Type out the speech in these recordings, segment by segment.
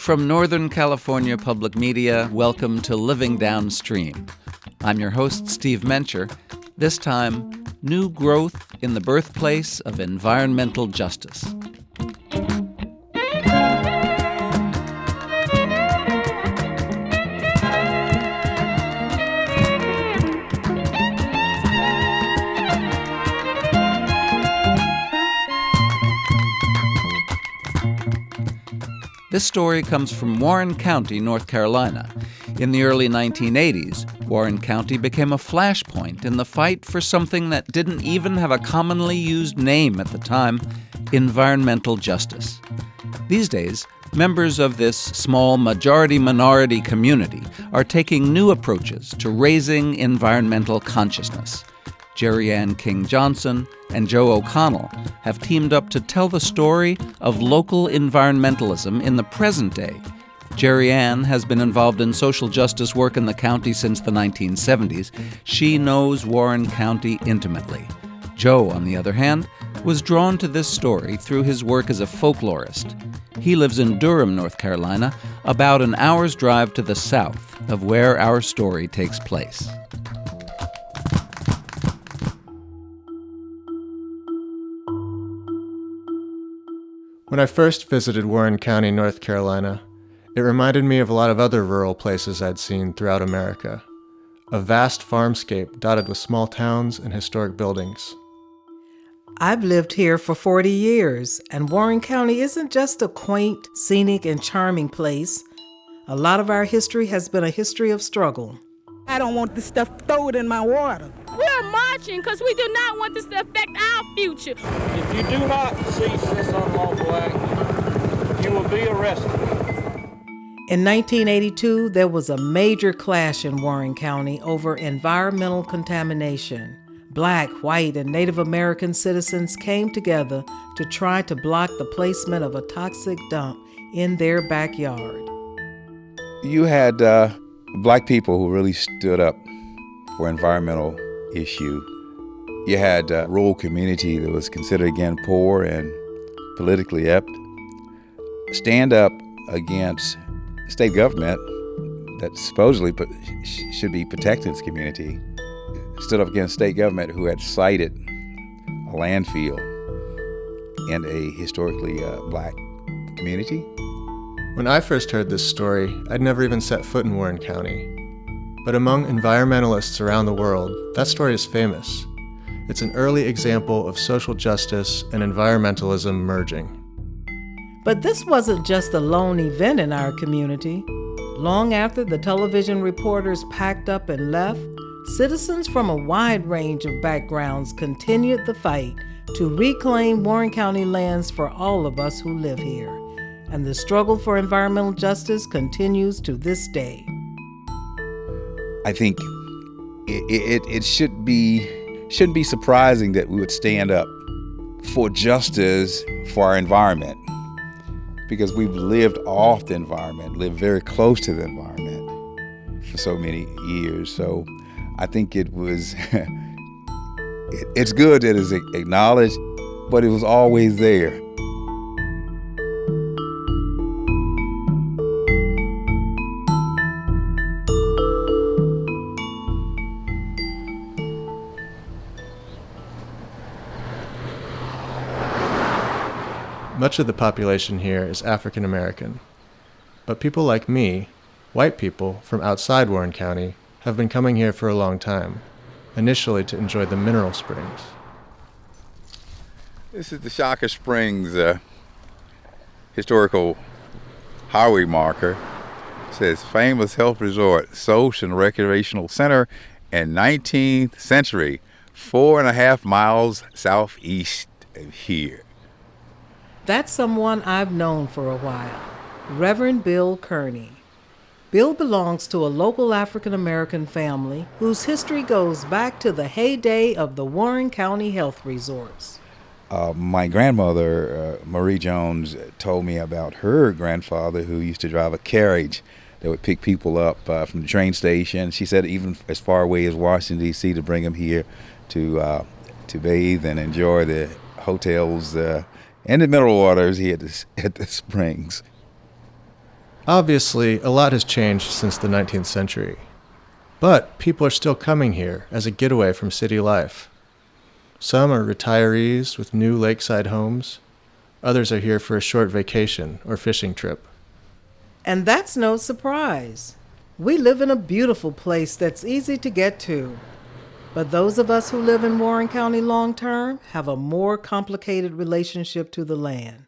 From Northern California Public Media, welcome to Living Downstream. I'm your host, Steve Mencher. This time, new growth in the birthplace of environmental justice. This story comes from Warren County, North Carolina. In the early 1980s, Warren County became a flashpoint in the fight for something that didn't even have a commonly used name at the time: environmental justice. These days, members of this small majority-minority community are taking new approaches to raising environmental consciousness. Jereann King-Johnson and Joe O'Connell have teamed up to tell the story of local environmentalism in the present day. Jereann has been involved in social justice work in the county since the 1970s. She knows Warren County intimately. Joe, on the other hand, was drawn to this story through his work as a folklorist. He lives in Durham, North Carolina, about an hour's drive to the south of where our story takes place. When I first visited Warren County, North Carolina, it reminded me of a lot of other rural places I'd seen throughout America. A vast farmscape dotted with small towns and historic buildings. I've lived here for 40 years, and Warren County isn't just a quaint, scenic, and charming place. A lot of our history has been a history of struggle. I don't want this stuff thrown in my water. We're marching because we do not want this to affect our future. If you do not cease this unlawful act, you will be arrested. In 1982, there was a major clash in Warren County over environmental contamination. Black, white, and Native American citizens came together to try to block the placement of a toxic dump in their backyard. You had Black people who really stood up for environmental issue. You had a rural community that was considered, again, poor and politically inept. Stand up against state government that supposedly should be protecting its community. Stood up against state government who had cited a landfill in a historically Black community. When I first heard this story, I'd never even set foot in Warren County. But among environmentalists around the world, that story is famous. It's an early example of social justice and environmentalism merging. But this wasn't just a lone event in our community. Long after the television reporters packed up and left, citizens from a wide range of backgrounds continued the fight to reclaim Warren County lands for all of us who live here. And the struggle for environmental justice continues to this day. I think it shouldn't be surprising that we would stand up for justice for our environment, because we've lived off the environment, lived very close to the environment for so many years. So I think it was it's good that it's acknowledged, but it was always there. Much of the population here is African American. But people like me, white people from outside Warren County, have been coming here for a long time, initially to enjoy the mineral springs. This is the Shaka Springs historical highway marker. It says famous health resort, social and recreational center in 19th century, 4.5 miles southeast of here. That's someone I've known for a while, Reverend Bill Kearney. Bill belongs to a local African-American family whose history goes back to the heyday of the Warren County health resorts. My grandmother, Marie Jones, told me about her grandfather who used to drive a carriage that would pick people up from the train station. She said even as far away as Washington, D.C. to bring them here to bathe and enjoy the hotels and the mineral waters here at the springs. Obviously, a lot has changed since the 19th century. But people are still coming here as a getaway from city life. Some are retirees with new lakeside homes. Others are here for a short vacation or fishing trip. And that's no surprise. We live in a beautiful place that's easy to get to. But those of us who live in Warren County long term have a more complicated relationship to the land.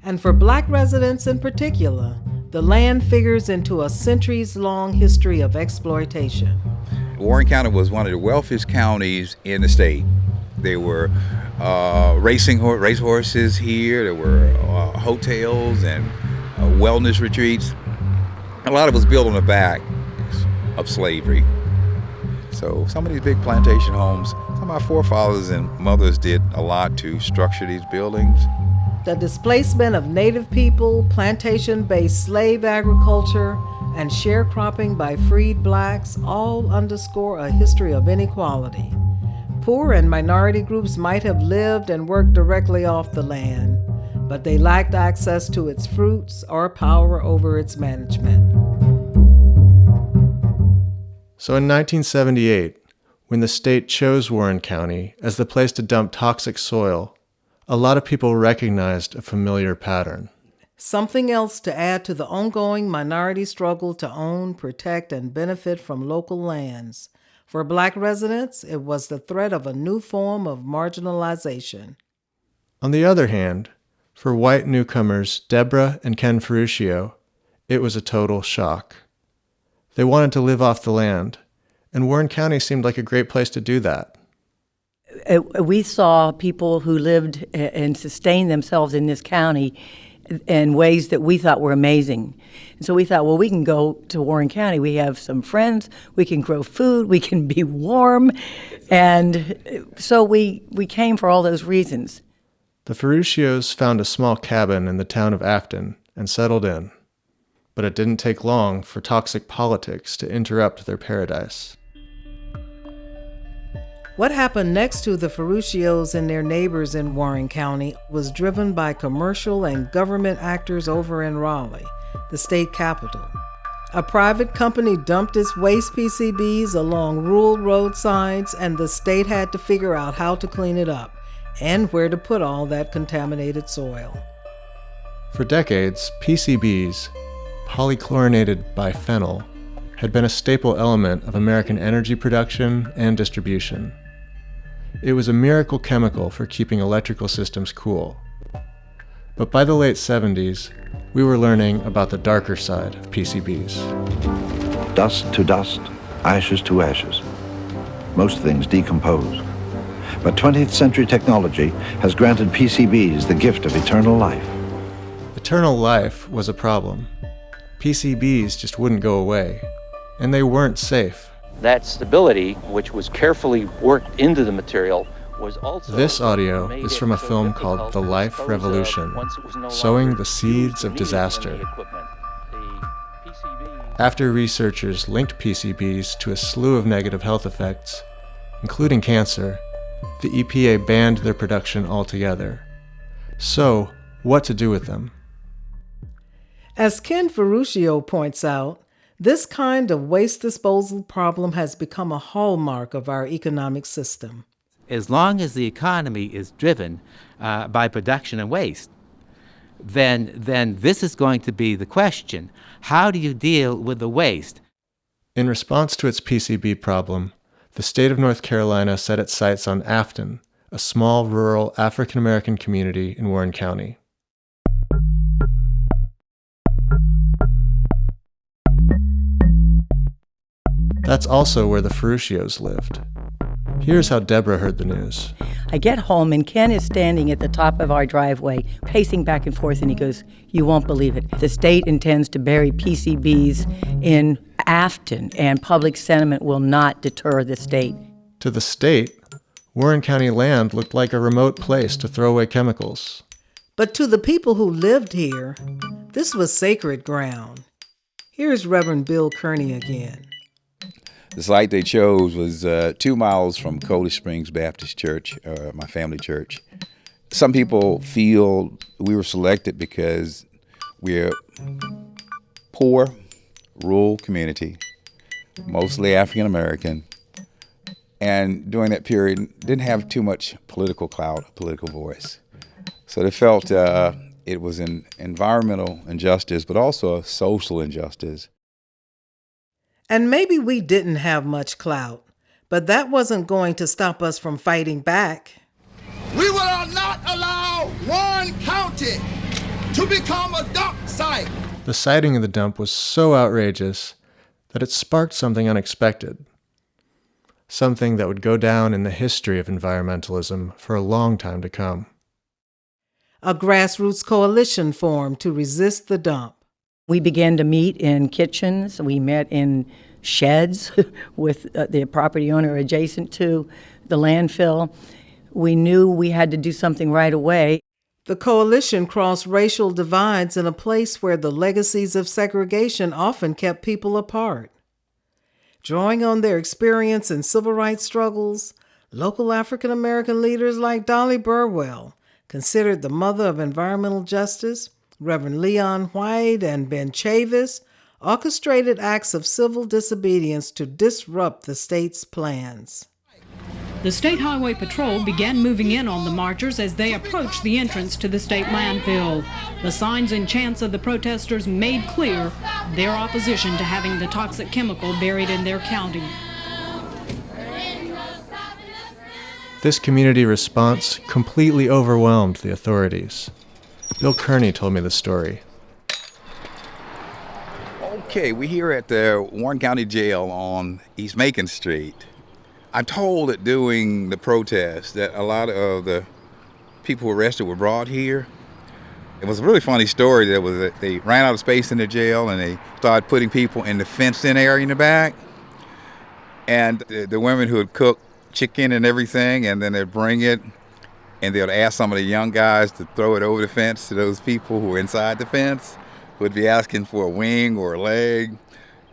And for Black residents in particular, the land figures into a centuries-long history of exploitation. Warren County was one of the wealthiest counties in the state. There were racehorses here, there were hotels and wellness retreats. A lot of it was built on the back of slavery. So some of these big plantation homes, some of our forefathers and mothers did a lot to structure these buildings. The displacement of native people, plantation-based slave agriculture, and sharecropping by freed blacks all underscore a history of inequality. Poor and minority groups might have lived and worked directly off the land, but they lacked access to its fruits or power over its management. So in 1978, when the state chose Warren County as the place to dump toxic soil, a lot of people recognized a familiar pattern. Something else to add to the ongoing minority struggle to own, protect, and benefit from local lands. For Black residents, it was the threat of a new form of marginalization. On the other hand, for white newcomers Deborah and Ken Ferruccio, it was a total shock. They wanted to live off the land, and Warren County seemed like a great place to do that. We saw people who lived and sustained themselves in this county in ways that we thought were amazing. And so we thought, well, we can go to Warren County. We have some friends. We can grow food. We can be warm. And so we came for all those reasons. The Ferruccios found a small cabin in the town of Afton and settled in. But it didn't take long for toxic politics to interrupt their paradise. What happened next to the Ferruccios and their neighbors in Warren County was driven by commercial and government actors over in Raleigh, the state capital. A private company dumped its waste PCBs along rural roadsides, and the state had to figure out how to clean it up and where to put all that contaminated soil. For decades, PCBs, polychlorinated biphenyl, had been a staple element of American energy production and distribution. It was a miracle chemical for keeping electrical systems cool. But by the late 70s, we were learning about the darker side of PCBs. Dust to dust, ashes to ashes. Most things decompose. But 20th century technology has granted PCBs the gift of eternal life. Eternal life was a problem. PCBs just wouldn't go away, and they weren't safe. That stability, which was carefully worked into the material, was also... This audio is from a film called The Life Revolution, Sowing the Seeds of Disaster. After researchers linked PCBs to a slew of negative health effects, including cancer, the EPA banned their production altogether. So, what to do with them? As Ken Ferruccio points out, this kind of waste disposal problem has become a hallmark of our economic system. As long as the economy is driven by production and waste, then this is going to be the question. How do you deal with the waste? In response to its PCB problem, the state of North Carolina set its sights on Afton, a small rural African-American community in Warren County. That's also where the Ferruccios lived. Here's how Deborah heard the news. I get home and Ken is standing at the top of our driveway, pacing back and forth, and he goes, "You won't believe it. The state intends to bury PCBs in Afton, and public sentiment will not deter the state." To the state, Warren County land looked like a remote place to throw away chemicals. But to the people who lived here, this was sacred ground. Here's Reverend Bill Kearney again. The site they chose was 2 miles from Cooley Springs Baptist Church, my family church. Some people feel we were selected because we're poor, rural community, mostly African American, and during that period didn't have too much political clout, political voice. So they felt it was an environmental injustice, but also a social injustice. And maybe we didn't have much clout, but that wasn't going to stop us from fighting back. We will not allow Warren County to become a dump site. The sighting of the dump was so outrageous that it sparked something unexpected. Something that would go down in the history of environmentalism for a long time to come. A grassroots coalition formed to resist the dump. We began to meet in kitchens. We met in sheds with the property owner adjacent to the landfill. We knew we had to do something right away. The coalition crossed racial divides in a place where the legacies of segregation often kept people apart. Drawing on their experience in civil rights struggles, local African American leaders like Dolly Burwell, considered the mother of environmental justice, Reverend Leon White and Ben Chavis, orchestrated acts of civil disobedience to disrupt the state's plans. The State Highway Patrol began moving in on the marchers as they approached the entrance to the state landfill. The signs and chants of the protesters made clear their opposition to having the toxic chemical buried in their county. This community response completely overwhelmed the authorities. Bill Kearney told me the story. Okay, we're here at the Warren County Jail on East Macon Street. I'm told that during the protest that a lot of the people arrested were brought here. It was a really funny story. They ran out of space in the jail and they started putting people in the fenced-in area in the back. And the women who had cooked chicken and everything, and then they'd bring it and they would ask some of the young guys to throw it over the fence to those people who were inside the fence, who would be asking for a wing or a leg.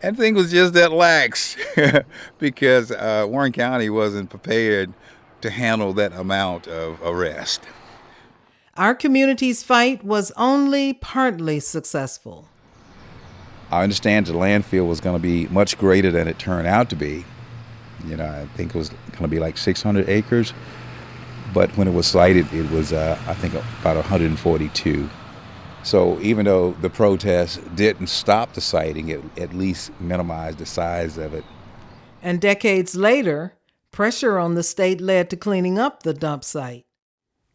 And the thing was just that lax because Warren County wasn't prepared to handle that amount of arrest. Our community's fight was only partly successful. I understand the landfill was going to be much greater than it turned out to be. You know, I think it was going to be like 600 acres. But when it was sited, it was, I think, about 142. So even though the protest didn't stop the siting, it at least minimized the size of it. And decades later, pressure on the state led to cleaning up the dump site.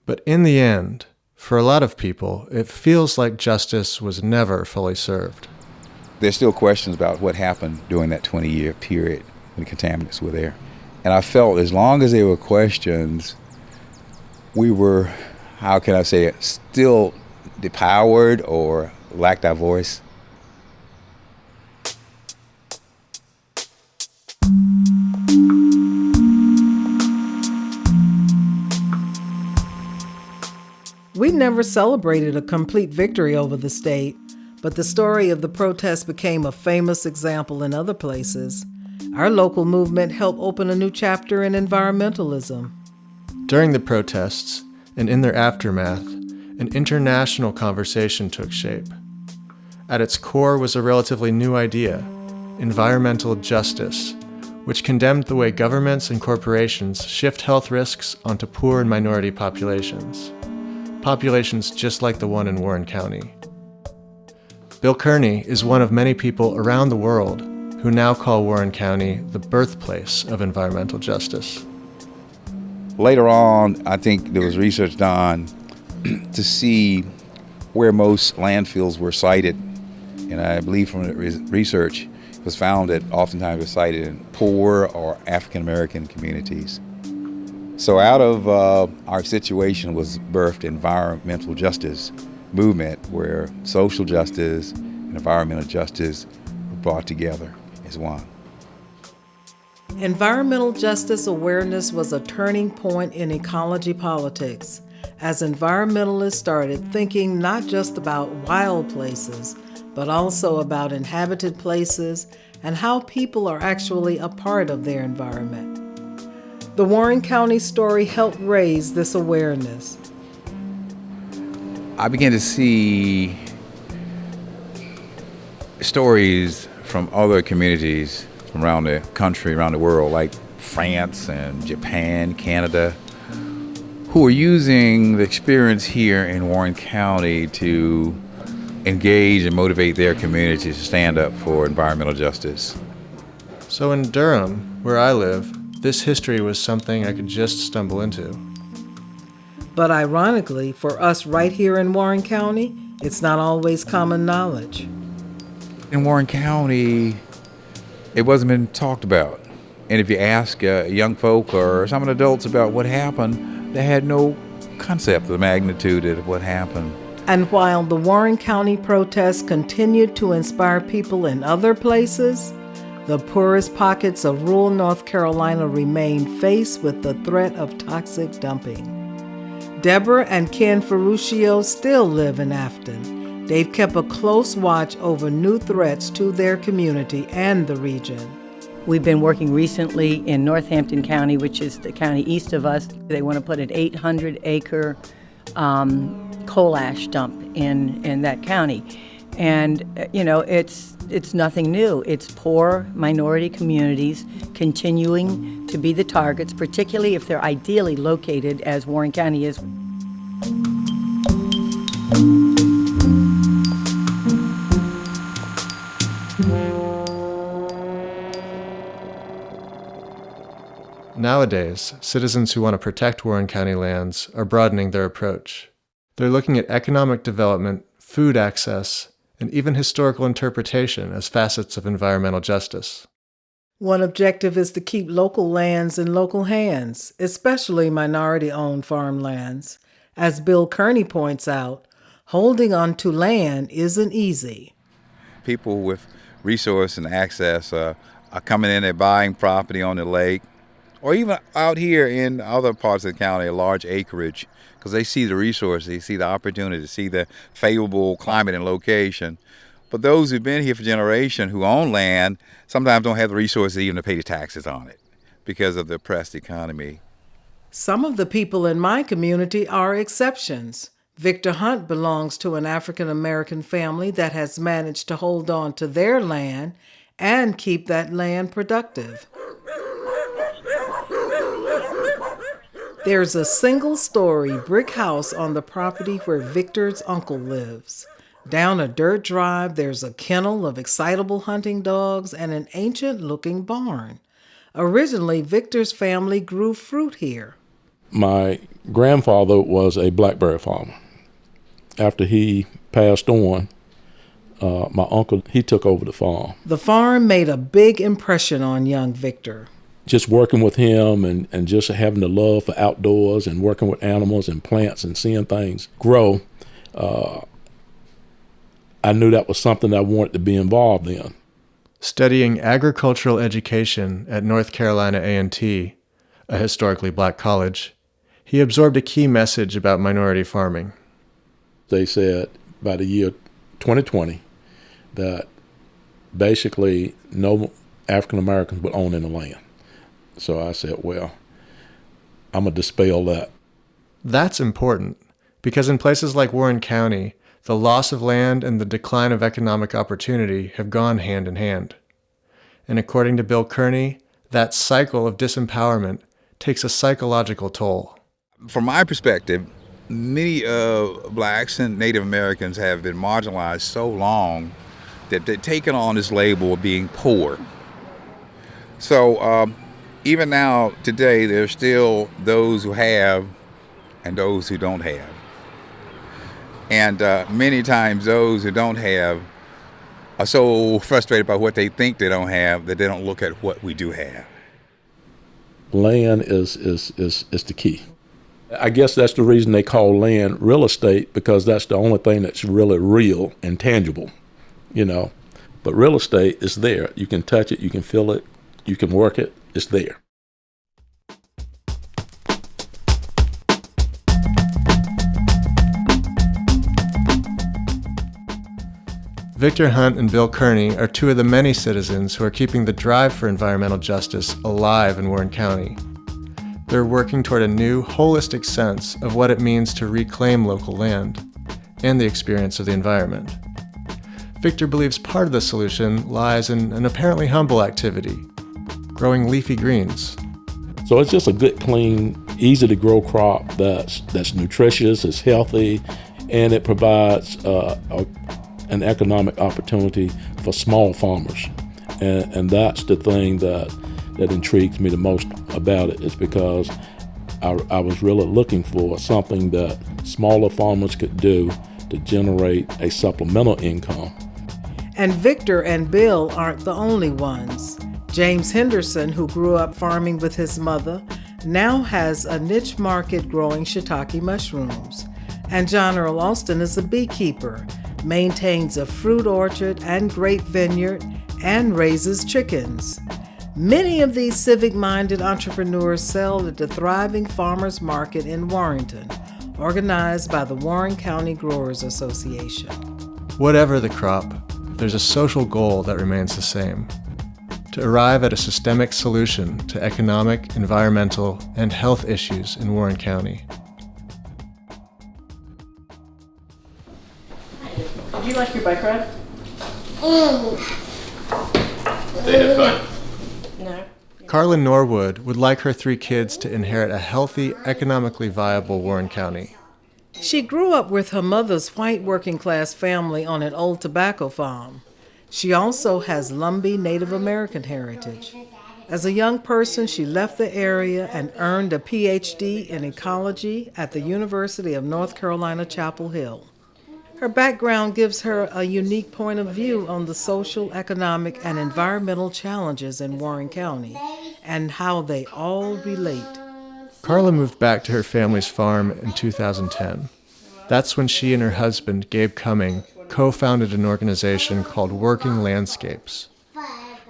But in the end, for a lot of people, it feels like justice was never fully served. There's still questions about what happened during that 20-year period when the contaminants were there. And I felt as long as there were questions, we were, how can I say it, still depowered or lacked our voice. We never celebrated a complete victory over the state, but the story of the protest became a famous example in other places. Our local movement helped open a new chapter in environmentalism. During the protests, and in their aftermath, an international conversation took shape. At its core was a relatively new idea, environmental justice, which condemned the way governments and corporations shift health risks onto poor and minority populations just like the one in Warren County. Bill Kearney is one of many people around the world who now call Warren County the birthplace of environmental justice. Later on, I think there was research done to see where most landfills were sited. And I believe from the research, it was found that oftentimes it was sited in poor or African American communities. So out of our situation was birthed environmental justice movement where social justice and environmental justice were brought together as one. Environmental justice awareness was a turning point in ecology politics as environmentalists started thinking not just about wild places, but also about inhabited places and how people are actually a part of their environment. The Warren County story helped raise this awareness. I began to see stories from other communities from around the country, around the world, like France and Japan, Canada, who are using the experience here in Warren County to engage and motivate their communities to stand up for environmental justice. So in Durham, where I live, this history was something I could just stumble into. But ironically, for us right here in Warren County, it's not always common knowledge. In Warren County, it wasn't been talked about. And if you ask young folk or some adults about what happened, they had no concept of the magnitude of what happened. And while the Warren County protests continued to inspire people in other places, the poorest pockets of rural North Carolina remained faced with the threat of toxic dumping. Deborah and Ken Ferruccio still live in Afton. They've kept a close watch over new threats to their community and the region. We've been working recently in Northampton County, which is the county east of us. They want to put an 800-acre coal ash dump in that county. And, it's nothing new. It's poor minority communities continuing to be the targets, particularly if they're ideally located as Warren County is. Nowadays, citizens who want to protect Warren County lands are broadening their approach. They're looking at economic development, food access, and even historical interpretation as facets of environmental justice. One objective is to keep local lands in local hands, especially minority-owned farmlands. As Bill Kearney points out, holding on to land isn't easy. People with resource and access are coming in and buying property on the lake, or even out here in other parts of the county, a large acreage, because they see the resources, they see the opportunity, see the favorable climate and location. But those who've been here for generations who own land sometimes don't have the resources even to pay the taxes on it because of the oppressed economy. Some of the people in my community are exceptions. Victor Hunt belongs to an African-American family that has managed to hold on to their land and keep that land productive. There's a single-story brick house on the property where Victor's uncle lives. Down a dirt drive, there's a kennel of excitable hunting dogs and an ancient-looking barn. Originally, Victor's family grew fruit here. My grandfather was a blackberry farmer. After he passed on, my uncle, he took over the farm. The farm made a big impression on young Victor. Just working with him and just having the love for outdoors and working with animals and plants and seeing things grow, I knew that was something I wanted to be involved in. Studying agricultural education at North Carolina A&T, a historically black college, he absorbed a key message about minority farming. They said by the year 2020 that basically no African Americans would own any land. So I said, well, I'm going to dispel that. That's important, because in places like Warren County, the loss of land and the decline of economic opportunity have gone hand in hand. And according to Bill Kearney, that cycle of disempowerment takes a psychological toll. From my perspective, many blacks and Native Americans have been marginalized so long that they've taken on this label of being poor. So even now, today, there's still those who have and those who don't have. And many times those who don't have are so frustrated by what they think they don't have that they don't look at what we do have. Land is the key. I guess that's the reason they call land real estate, because that's the only thing that's really real and tangible, But real estate is there. You can touch it, you can feel it, you can work it, it's there. Victor Hunt and Bill Kearney are two of the many citizens who are keeping the drive for environmental justice alive in Warren County. They're working toward a new, holistic sense of what it means to reclaim local land. and the experience of the environment. Victor believes part of the solution lies in an apparently humble activity, growing leafy greens. So it's just a good, clean, easy to grow crop that's nutritious, it's healthy, and it provides an economic opportunity for small farmers. And that's the thing that intrigues me the most about it, is because I was really looking for something that smaller farmers could do to generate a supplemental income. And Victor and Bill aren't the only ones. James Henderson, who grew up farming with his mother, now has a niche market growing shiitake mushrooms. And John Earl Austin is a beekeeper, maintains a fruit orchard and grape vineyard, and raises chickens. Many of these civic-minded entrepreneurs sell at the thriving farmers market in Warrenton, organized by the Warren County Growers Association. Whatever the crop, there's a social goal that remains the same: to arrive at a systemic solution to economic, environmental, and health issues in Warren County. Did you like your bike ride? They had fun. No. Carla Norwood would like her 3 kids to inherit a healthy, economically viable Warren County. She grew up with her mother's white working-class family on an old tobacco farm. She also has Lumbee Native American heritage. As a young person, she left the area and earned a PhD in ecology at the University of North Carolina, Chapel Hill. Her background gives her a unique point of view on the social, economic, and environmental challenges in Warren County and how they all relate. Carla moved back to her family's farm in 2010. That's when she and her husband, Gabe Cumming, co-founded an organization called Working Landscapes.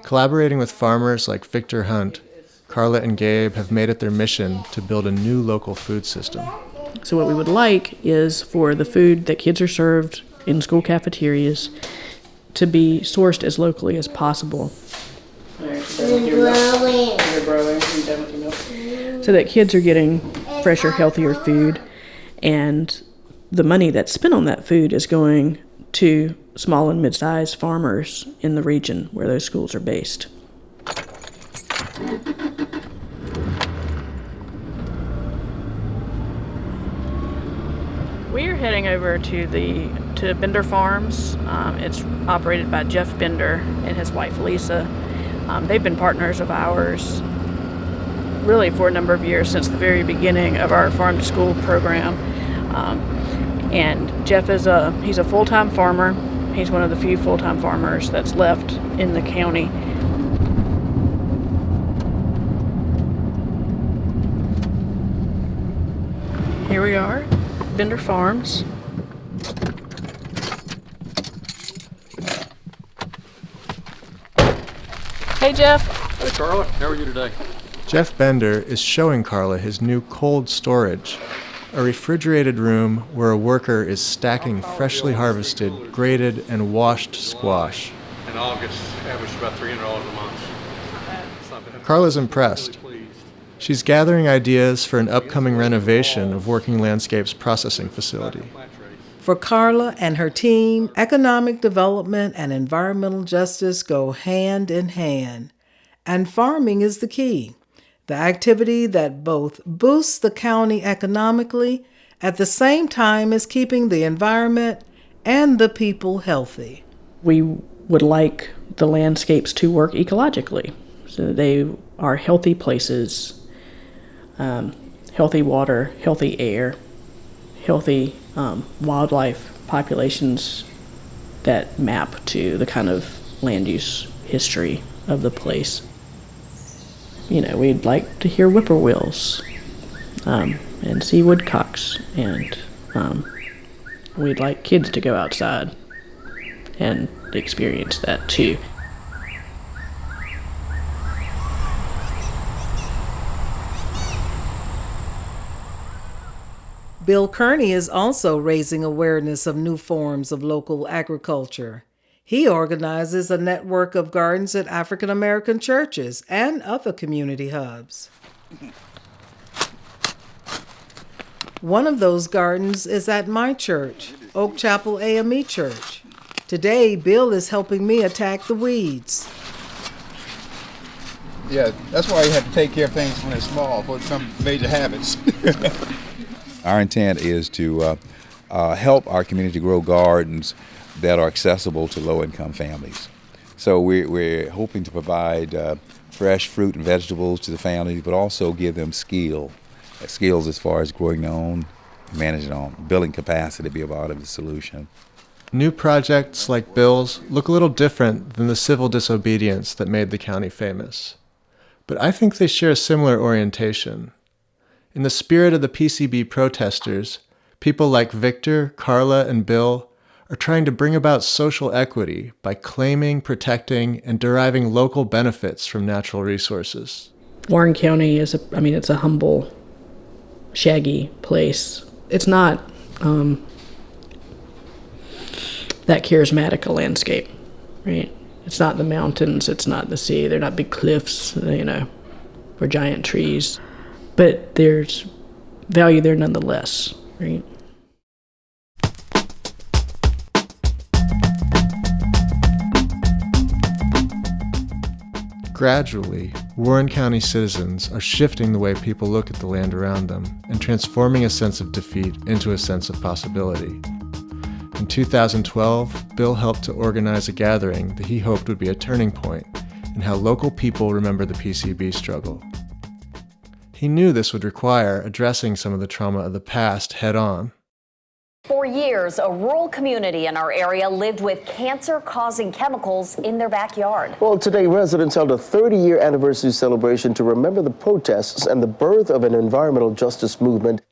Collaborating with farmers like Victor Hunt, Carla and Gabe have made it their mission to build a new local food system. So what we would like is for the food that kids are served in school cafeterias to be sourced as locally as possible. So that kids are getting fresher, healthier food, and the money that's spent on that food is going to small and mid-sized farmers in the region where those schools are based. We're heading over to Bender Farms. It's operated by Jeff Bender and his wife Lisa. They've been partners of ours really for a number of years, since the very beginning of our farm to school program. And Jeff he's a full-time farmer. He's one of the few full-time farmers that's left in the county. Here we are, Bender Farms. Hey, Jeff. Hey, Carla. How are you today? Jeff Bender is showing Carla his new cold storage, a refrigerated room where a worker is stacking freshly harvested, grated, and washed squash. In August, averaged about $300 a month. Carla's impressed. She's gathering ideas for an upcoming renovation of Working Landscapes' processing facility. For Carla and her team, economic development and environmental justice go hand in hand, and farming is the key. The activity that both boosts the county economically at the same time as keeping the environment and the people healthy. We would like the landscapes to work ecologically, so they are healthy places, healthy water, healthy air, healthy wildlife populations that map to the kind of land use history of the place. You know, we'd like to hear whippoorwills and see woodcocks, and we'd like kids to go outside and experience that too. Bill Kearney is also raising awareness of new forms of local agriculture. He organizes a network of gardens at African American churches and other community hubs. One of those gardens is at my church, Oak Chapel AME Church. Today, Bill is helping me attack the weeds. Yeah, that's why you have to take care of things when they're small, for some major habits. Our intent is to help our community grow gardens that are accessible to low-income families. So we're hoping to provide fresh fruit and vegetables to the families, but also give them skills as far as growing their own, managing their own, building capacity to be a part of the solution. New projects like Bill's look a little different than the civil disobedience that made the county famous. But I think they share a similar orientation. In the spirit of the PCB protesters, people like Victor, Carla, and Bill are trying to bring about social equity by claiming, protecting, and deriving local benefits from natural resources. Warren County is it's a humble, shaggy place. It's not that charismatic a landscape, right? It's not the mountains, it's not the sea, they're not big cliffs, or giant trees. But there's value there nonetheless, right? Gradually, Warren County citizens are shifting the way people look at the land around them and transforming a sense of defeat into a sense of possibility. In 2012, Bill helped to organize a gathering that he hoped would be a turning point in how local people remember the PCB struggle. He knew this would require addressing some of the trauma of the past head-on. For years, a rural community in our area lived with cancer-causing chemicals in their backyard. Well, today residents held a 30-year anniversary celebration to remember the protests and the birth of an environmental justice movement.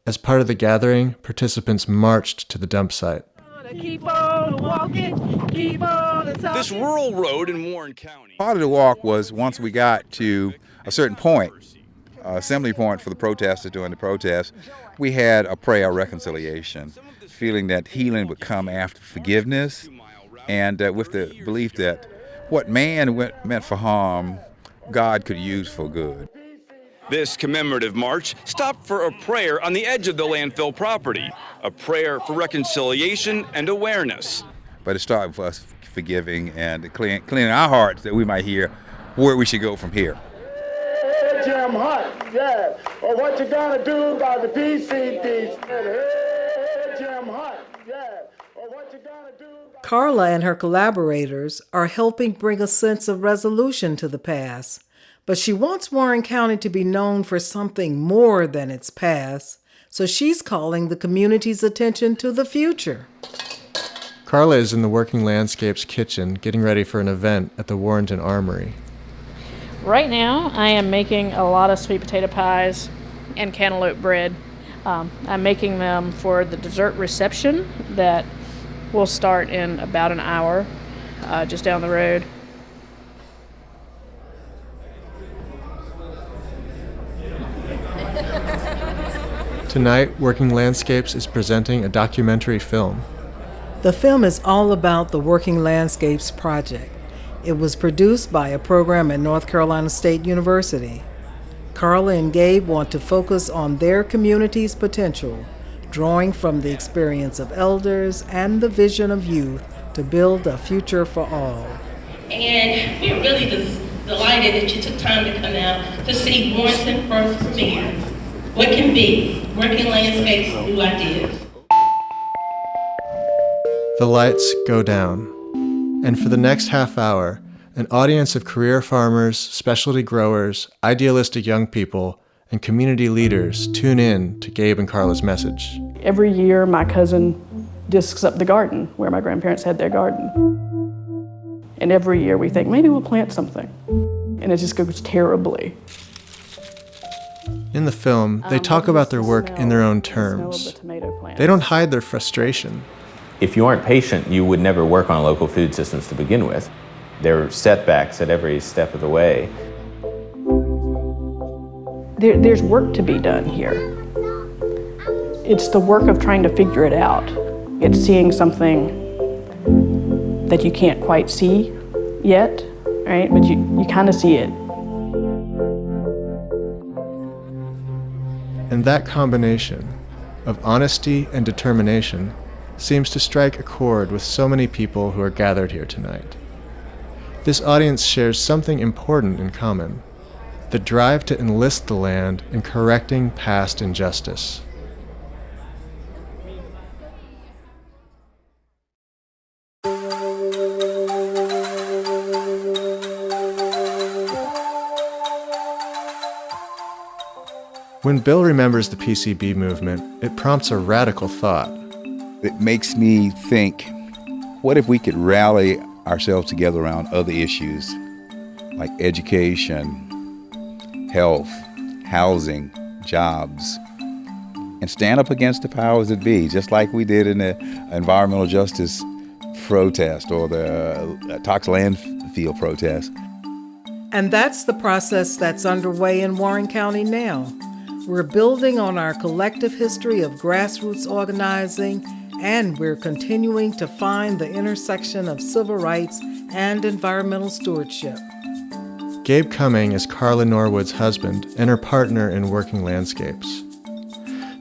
As part of the gathering, participants marched to the dump site. Keep on walking, keep on talking. This rural road in Warren County. Part of the walk was once we got to a certain point, assembly point for the protesters during the protest, we had a prayer of reconciliation, feeling that healing would come after forgiveness, and with the belief that what man meant for harm, God could use for good. This commemorative march stopped for a prayer on the edge of the landfill property, a prayer for reconciliation and awareness. But it started with us forgiving and cleaning our hearts that we might hear where we should go from here. Hey, Jim Hunt, yeah. Or what you gonna do about the PCBs? Hey, Jim Hunt, yeah. Or what you gonna do? Carla and her collaborators are helping bring a sense of resolution to the past. But she wants Warren County to be known for something more than its past, so she's calling the community's attention to the future. Carla is in the Working Landscapes kitchen getting ready for an event at the Warrenton Armory. Right now, I am making a lot of sweet potato pies and cantaloupe bread. I'm making them for the dessert reception that will start in about an hour, just down the road. Tonight, Working Landscapes is presenting a documentary film. The film is all about the Working Landscapes project. It was produced by a program at North Carolina State University. Carla and Gabe want to focus on their community's potential, drawing from the experience of elders and the vision of youth to build a future for all. And we're really delighted that you took time to come out to see Warrenton first premiere. What can be? Working Landscapes, new ideas. The lights go down, and for the next half hour, an audience of career farmers, specialty growers, idealistic young people, and community leaders tune in to Gabe and Carla's message. Every year, my cousin discs up the garden where my grandparents had their garden. And every year we think, maybe we'll plant something. And it just goes terribly. In the film, they talk about their work in their own terms. They don't hide their frustration. If you aren't patient, you would never work on local food systems to begin with. There are setbacks at every step of the way. There's work to be done here. It's the work of trying to figure it out. It's seeing something that you can't quite see yet, right? But you kind of see it. And that combination of honesty and determination seems to strike a chord with so many people who are gathered here tonight. This audience shares something important in common: the drive to enlist the land in correcting past injustice. When Bill remembers the PCB movement, it prompts a radical thought. It makes me think, what if we could rally ourselves together around other issues like education, health, housing, jobs, and stand up against the powers that be, just like we did in the environmental justice protest or the toxic landfill protest. And that's the process that's underway in Warren County now. We're building on our collective history of grassroots organizing, and we're continuing to find the intersection of civil rights and environmental stewardship. Gabe Cumming is Carla Norwood's husband and her partner in Working Landscapes.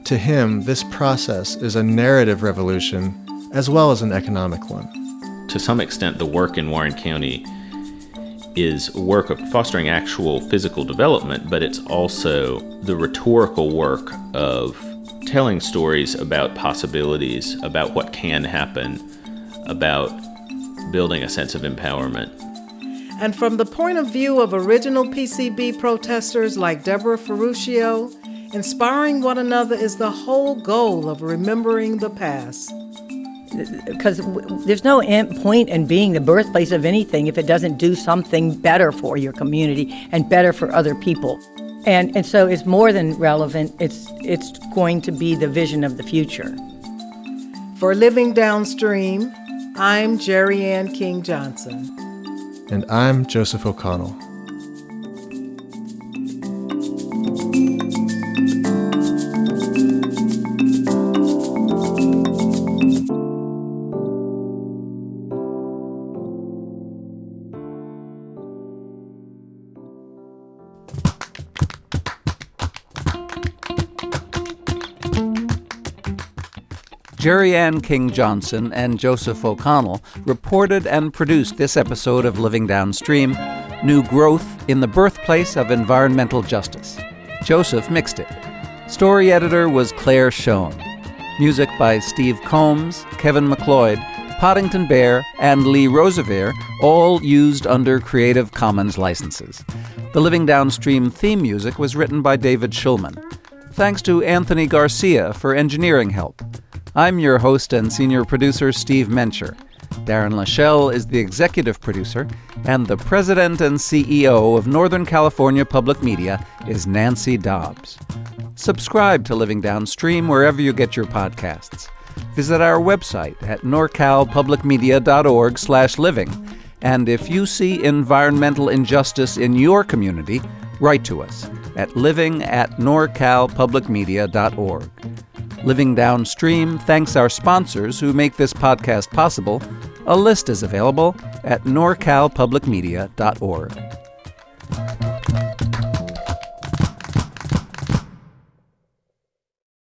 To him, this process is a narrative revolution as well as an economic one. To some extent, the work in Warren County is work of fostering actual physical development, but it's also the rhetorical work of telling stories about possibilities, about what can happen, about building a sense of empowerment. And from the point of view of original PCB protesters like Deborah Ferruccio, inspiring one another is the whole goal of remembering the past. Because there's no point in being the birthplace of anything if it doesn't do something better for your community and better for other people. And so it's more than relevant. It's going to be the vision of the future. For Living Downstream, I'm Jereann King Johnson. And I'm Joseph O'Connell. Jereann King Johnson and Joseph O'Connell reported and produced this episode of Living Downstream, New Growth in the Birthplace of Environmental Justice. Joseph mixed it. Story editor was Claire Schoen. Music by Steve Combs, Kevin MacLeod, Poddington Bear, and Lee Rosevere, all used under Creative Commons licenses. The Living Downstream theme music was written by David Schulman. Thanks to Anthony Garcia for engineering help. I'm your host and senior producer, Steve Mencher. Darren Lachelle is the executive producer, and the president and CEO of Northern California Public Media is Nancy Dobbs. Subscribe to Living Downstream wherever you get your podcasts. Visit our website at norcalpublicmedia.org/living. And if you see environmental injustice in your community, write to us at living@norcalpublicmedia.org. Living Downstream thanks our sponsors who make this podcast possible. A list is available at norcalpublicmedia.org.